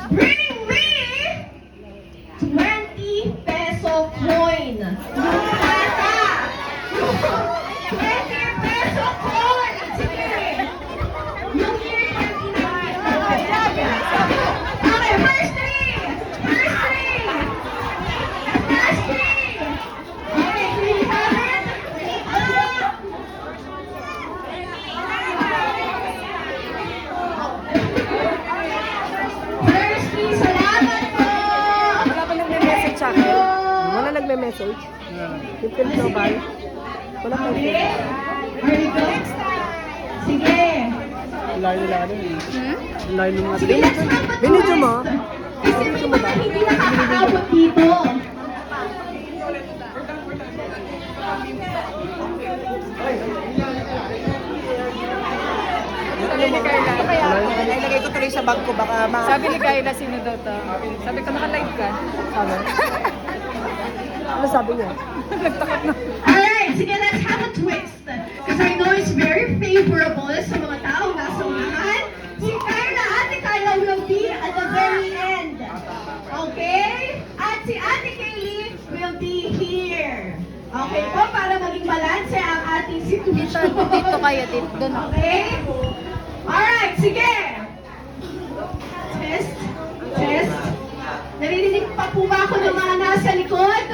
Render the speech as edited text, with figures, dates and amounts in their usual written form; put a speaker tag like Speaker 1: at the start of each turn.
Speaker 1: Bring me 20 peso coin. Yung bata. Yung 20 peso coin. Sige. Yung year 29. Okay, first three. First three. Last three. Okay, do you have it? First three, salamat po.
Speaker 2: Wala pa nagme-message sa akin. Wala nagme-message. Yung Phil Global. Wala pa
Speaker 1: Okay. Are we good? Sige.
Speaker 3: Layo lang eh. Layo ng mga
Speaker 1: Sige, let's have a
Speaker 2: Binidyo mo?
Speaker 1: twist. Kasi may mga hindi nakakaabot dito.
Speaker 2: Sabi ni Carla. Nailagay ko tuloy sa bag ko. Baka
Speaker 4: Sabi ni Kayla, sino daw to? Sabi ko, naka-live ka.
Speaker 2: Sabi? Ano sabi niya?
Speaker 4: Nagtakot na.
Speaker 1: Alright, sige, let's have a twist. Because I know it's very favorable sa mga taong nasa unahan. Si Carla, Ate Carla will be at the very end. Okay? At si Ate Kaylee will be here. Okay po, para maging balanse ang ating situation.
Speaker 4: Dito kayo, dito. Doon ako.
Speaker 1: Okay? Alright, sige. Test. Test. Naririnig pa po ba ako ng mga nasa likod?